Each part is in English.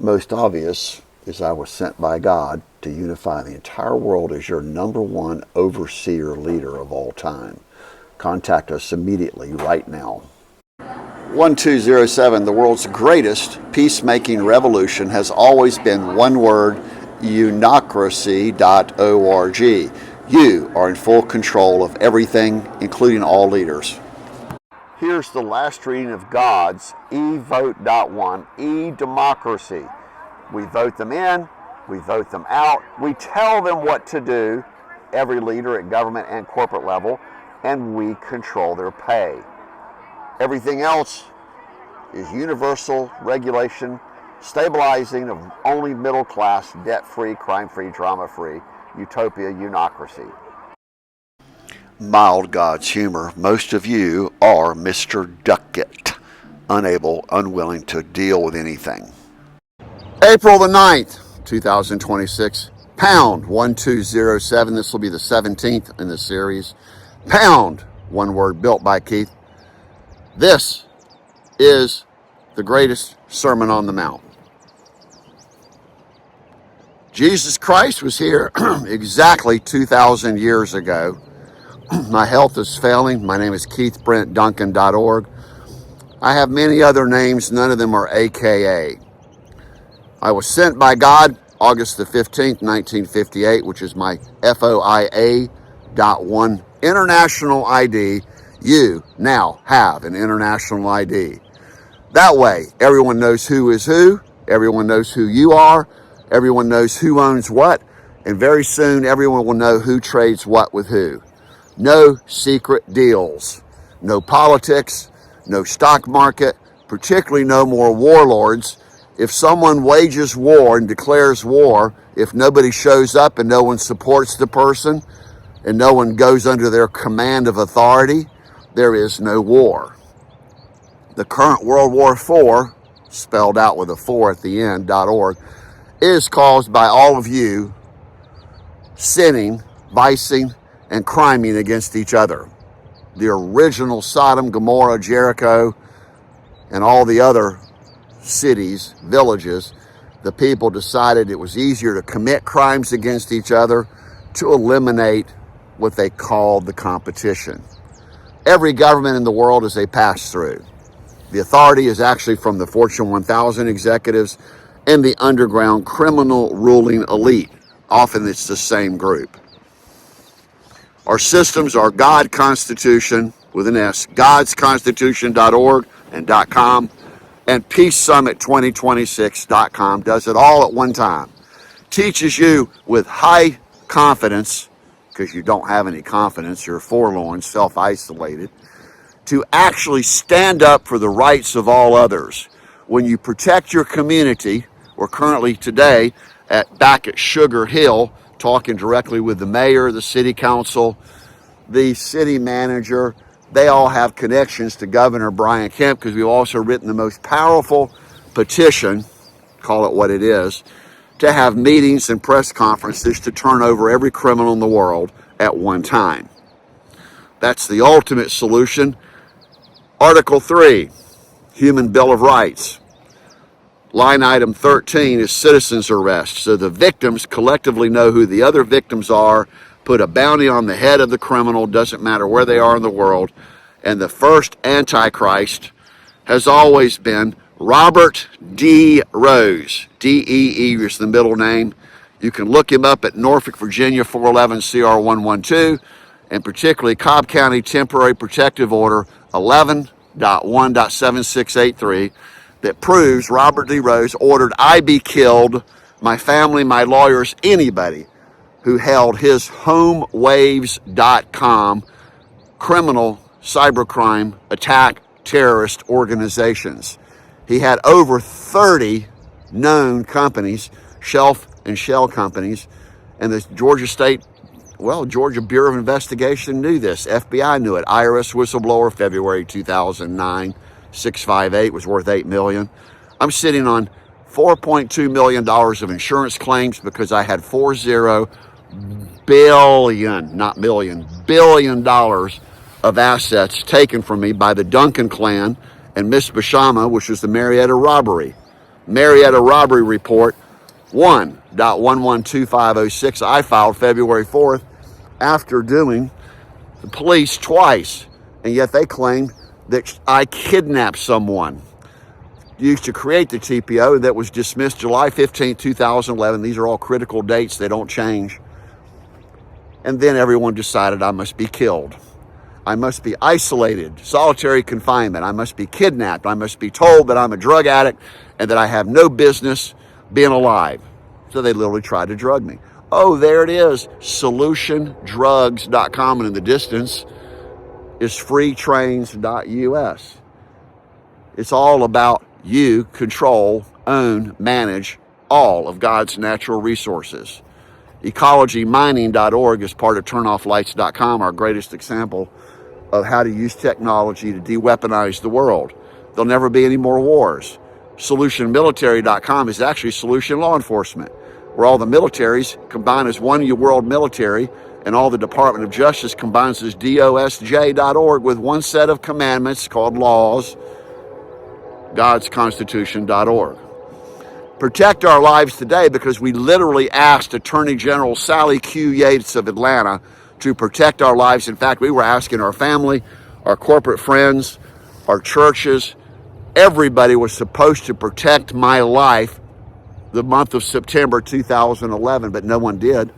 Most obvious is I was sent by God to unify the entire world as your #1 overseer leader of all time. Contact us immediately right now. 1207, the world's greatest peacemaking revolution has always been one word, unocracy.org. You are in full control of everything, including all leaders. Here's the last reading of God's Evote.one, E-Democracy. We vote them in, we vote them out, we tell them what to do, every leader at government and corporate level, and we control their pay. Everything else is universal regulation, stabilizing of only middle class, debt-free, crime-free, drama-free, utopia, unocracy. Mild God's humor. Most of you are Mr. Duckett, unable, unwilling to deal with anything. April the 9th, 2026, pound 1207. This will be the 17th in the series. Pound, one word, built by Keith. This is the greatest Sermon on the Mount. Jesus Christ was here exactly 2,000 years ago. My health is failing. My name is Keith Brent, Duncan.org. I have many other names. None of them are AKA. I was sent by God August the 15th, 1958, which is my FOIA.1 international ID. You now have an international ID. That way, everyone knows who is who. Everyone knows who you are. Everyone knows who owns what. And very soon, everyone will know who trades what with who. No secret deals, no politics, no stock market, particularly no more warlords. If someone wages war and declares war, if nobody shows up and no one supports the person and no one goes under their command of authority, there is no war. The current World War IV, spelled out with a 4 at the end, .org, is caused by all of you sinning, vicing, and criming against each other. The original Sodom, Gomorrah, Jericho, and all the other cities, villages, the people decided it was easier to commit crimes against each other to eliminate what they called the competition. Every government in the world is a pass-through. The authority is actually from the Fortune 1000 executives and the underground criminal ruling elite. Often it's the same group. Our systems are God Constitution, with an S, godsconstitution.org and .com, and peacesummit2026.com. Does it all at one time. Teaches you with high confidence, because you don't have any confidence, you're forlorn, self-isolated, to actually stand up for the rights of all others. When you protect your community, we're currently today back at Sugar Hill, talking directly with the mayor, the city council, the city manager. They all have connections to Governor Brian Kemp, because we've also written the most powerful petition, call it what it is, to have meetings and press conferences to turn over every criminal in the world at one time. That's the ultimate solution. Article 3, Human Bill of Rights. Line item 13 is citizens arrest. So the victims collectively know who the other victims are, put a bounty on the head of the criminal, doesn't matter where they are in the world. And the first Antichrist has always been Robert D. Rose. D-E-E is the middle name. You can look him up at Norfolk, Virginia, 411 CR 112, and particularly Cobb County Temporary Protective Order 11.1.7683. that proves Robert D. Rose ordered I be killed, my family, my lawyers, anybody who held his homewaves.com criminal cybercrime attack terrorist organizations. He had over 30 known companies, shelf and shell companies, and the Georgia Bureau of Investigation knew this. FBI knew it. IRS whistleblower, February 2009. 658 was worth $8 million. I'm sitting on $4.2 million of insurance claims because I had $40 billion, not million, billion dollars of assets taken from me by the Duncan clan and Miss Bashama, which was the Marietta robbery. Marietta robbery report 1.112506 I filed February 4th after doing the police twice, and yet they claim that I kidnapped someone. Used to create the TPO that was dismissed July 15, 2011. These are all critical dates. They don't change. And then everyone decided I must be killed. I must be isolated, solitary confinement. I must be kidnapped. I must be told that I'm a drug addict and that I have no business being alive. So they literally tried to drug me. Oh, there it is, solutiondrugs.com, and in the distance is freetrains.us. It's all about you control, own, manage all of God's natural resources. EcologyMining.org is part of turnofflights.com, our greatest example of how to use technology to de-weaponize the world. There'll never be any more wars. SolutionMilitary.com is actually solution law enforcement, where all the militaries combine as one world military, and all the Department of Justice combines as DOSJ.org with one set of commandments called laws, GodsConstitution.org. Protect our lives today, because we literally asked Attorney General Sally Q. Yates of Atlanta to protect our lives. In fact, we were asking our family, our corporate friends, our churches, everybody was supposed to protect my life the month of September 2011, but no one did.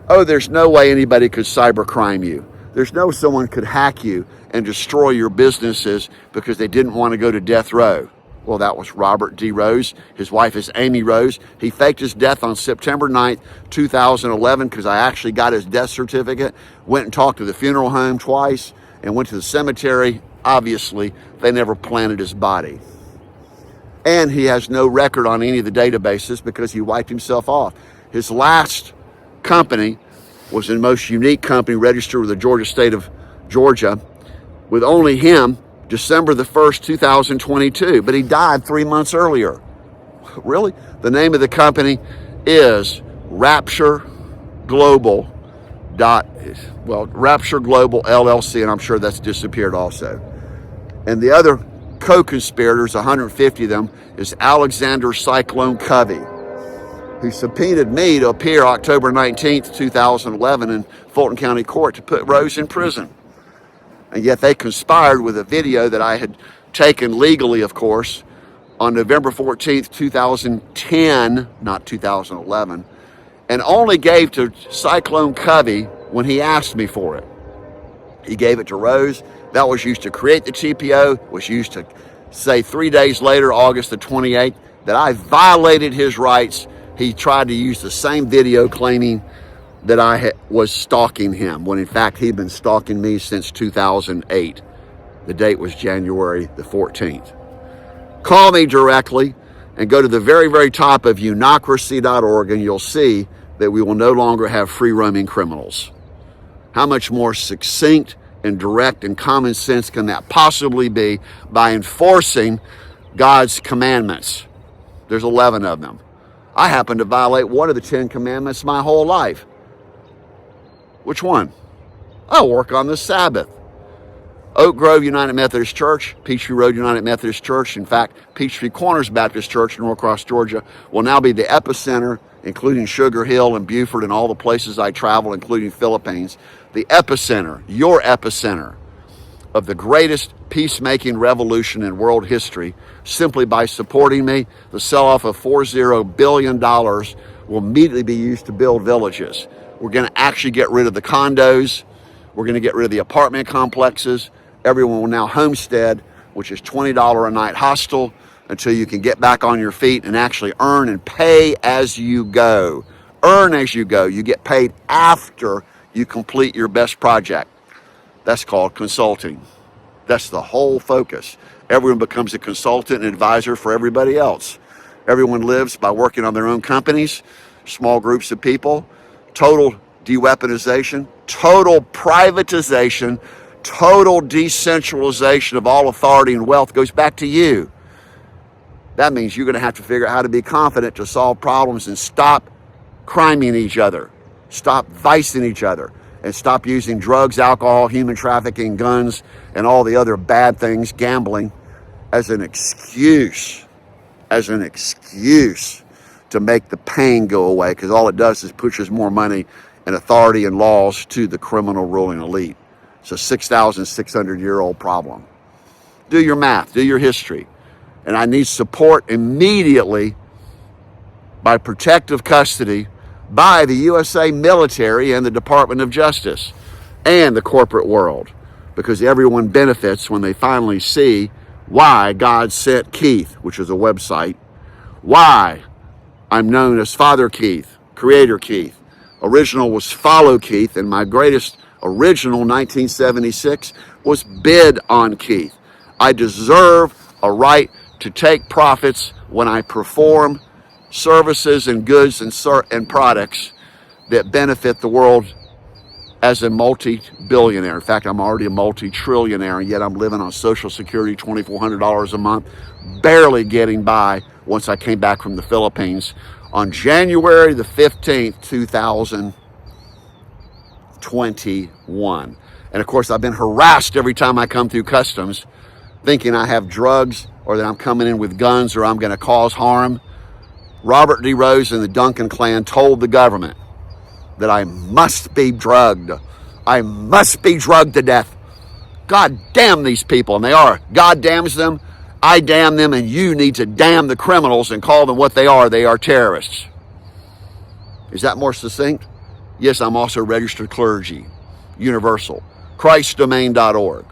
Oh, there's no way anybody could cybercrime you. There's no someone could hack you and destroy your businesses because they didn't want to go to death row. Well, that was Robert D. Rose. His wife is Amy Rose. He faked his death on September 9th, 2011, because I actually got his death certificate, went and talked to the funeral home twice, and went to the cemetery. Obviously, they never planted his body. And he has no record on any of the databases because he wiped himself off. His last company was the most unique company registered with the Georgia state of Georgia, with only him, December the 1st, 2022. But he died 3 months earlier. Really? The name of the company is Rapture Global LLC, and I'm sure that's disappeared also. And the other co-conspirators, 150 of them, is Alexander Cyclone Covey, who subpoenaed me to appear October 19th, 2011 in Fulton County Court to put Rose in prison. And yet they conspired with a video that I had taken legally, of course, on November 14th, 2010, not 2011, and only gave to Cyclone Covey when he asked me for it. He gave it to Rose. That was used to create the TPO, was used to say 3 days later, August the 28th, that I violated his rights. He tried to use the same video claiming that I was stalking him, when in fact he'd been stalking me since 2008. The date was January the 14th. Call me directly and go to the very, very top of unocracy.org, and you'll see that we will no longer have free roaming criminals. How much more succinct and direct and common sense can that possibly be by enforcing God's commandments? There's 11 of them. I happen to violate one of the 10 commandments my whole life. Which one? I'll work on the Sabbath. Oak Grove United Methodist Church, Peachtree Road United Methodist Church, in fact, Peachtree Corners Baptist Church in Norcross, Georgia, will now be the epicenter, including Sugar Hill and Beaufort and all the places I travel, including Philippines, the epicenter, your epicenter of the greatest peacemaking revolution in world history. Simply by supporting me, the sell-off of $40 billion will immediately be used to build villages. We're going to actually get rid of the condos. We're going to get rid of the apartment complexes. Everyone will now homestead, which is $20 a night hostel, until you can get back on your feet and actually earn and pay as you go. Earn as you go. You get paid after you complete your best project. That's called consulting. That's the whole focus. Everyone becomes a consultant and advisor for everybody else. Everyone lives by working on their own companies, small groups of people. Total de-weaponization, total privatization, total decentralization of all authority and wealth goes back to you. That means you're going to have to figure out how to be confident to solve problems and stop criming each other, stop vicing each other, and stop using drugs, alcohol, human trafficking, guns, and all the other bad things, gambling, as an excuse as an excuse to make the pain go away, because all it does is pushes more money and authority and laws to the criminal ruling elite. It's a 6,600-year-old problem. Do your math, do your history. And I need support immediately by protective custody by the USA military and the Department of Justice and the corporate world, because everyone benefits when they finally see why God sent Keith, which is a website, why I'm known as Father Keith, Creator Keith. Original was Follow Keith, and my greatest original, 1976, was Bid on Keith. I deserve a right to take profits when I perform services and goods and products that benefit the world as a multi-billionaire. In fact, I'm already a multi-trillionaire, and yet I'm living on Social Security, $2,400 a month, barely getting by once I came back from the Philippines on January the 15th, 2021. And of course, I've been harassed every time I come through customs, thinking I have drugs or that I'm coming in with guns or I'm going to cause harm. Robert D. Rose and the Duncan clan told the government that I must be drugged. I must be drugged to death. God damn these people, and they are. God damns them, I damn them, and you need to damn the criminals and call them what they are. They are terrorists. Is that more succinct? Yes, I'm also registered clergy, universal, christdomain.org.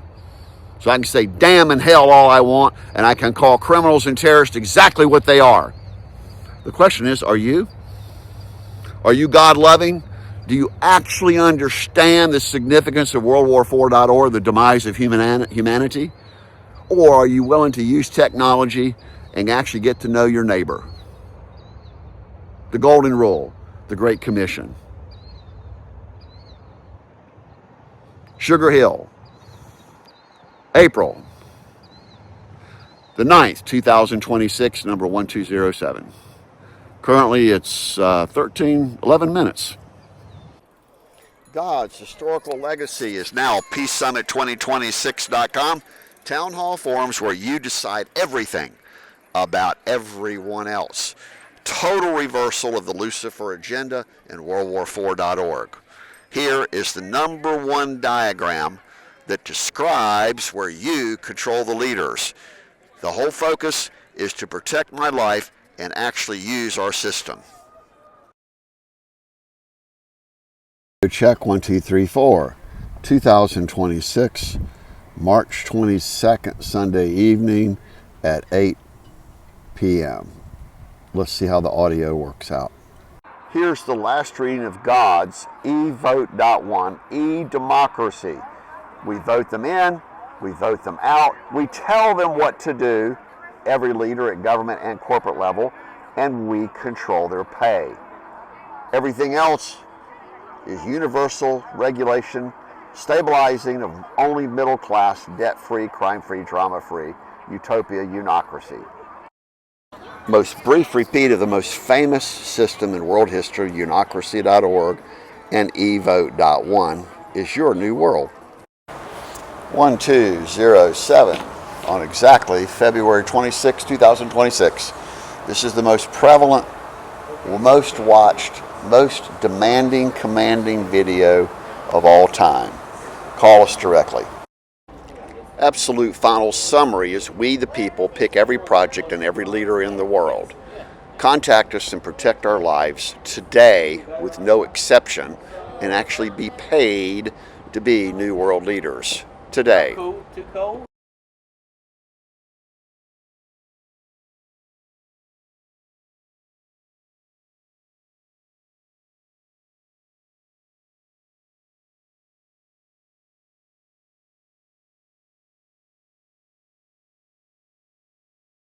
So I can say damn and hell all I want, and I can call criminals and terrorists exactly what they are. The question is, are you? Are you God-loving? Do you actually understand the significance of WorldWar4.org, the demise of humanity? Or are you willing to use technology and actually get to know your neighbor? The Golden Rule, the Great Commission. Sugar Hill, April the 9th, 2026, number 1207. Currently, it's 11 minutes. God's historical legacy is now PeaceSummit2026.com. Town hall forums where you decide everything about everyone else. Total reversal of the Lucifer agenda in WorldWar4.org. Here is the #1 diagram that describes where you control the leaders. The whole focus is to protect my life and actually use our system. Check 1, 2, 3, 4. 2026, March 22nd, Sunday evening at 8 p.m. Let's see how the audio works out. Here's the last reading of God's Evote.one, E-Democracy. We vote them in, we vote them out, we tell them what to do, every leader at government and corporate level, and we control their pay. Everything else is universal regulation, stabilizing of only middle class, debt-free, crime-free, drama-free, utopia, unocracy. Most brief repeat of the most famous system in world history, unocracy.org and Evote.one, is your new world. 1207 on exactly February 26, 2026. This is the most prevalent, most watched, most demanding, commanding video of all time. Call us directly. Absolute final summary is we the people pick every project and every leader in the world. Contact us and protect our lives today with no exception and actually be paid to be New World leaders today.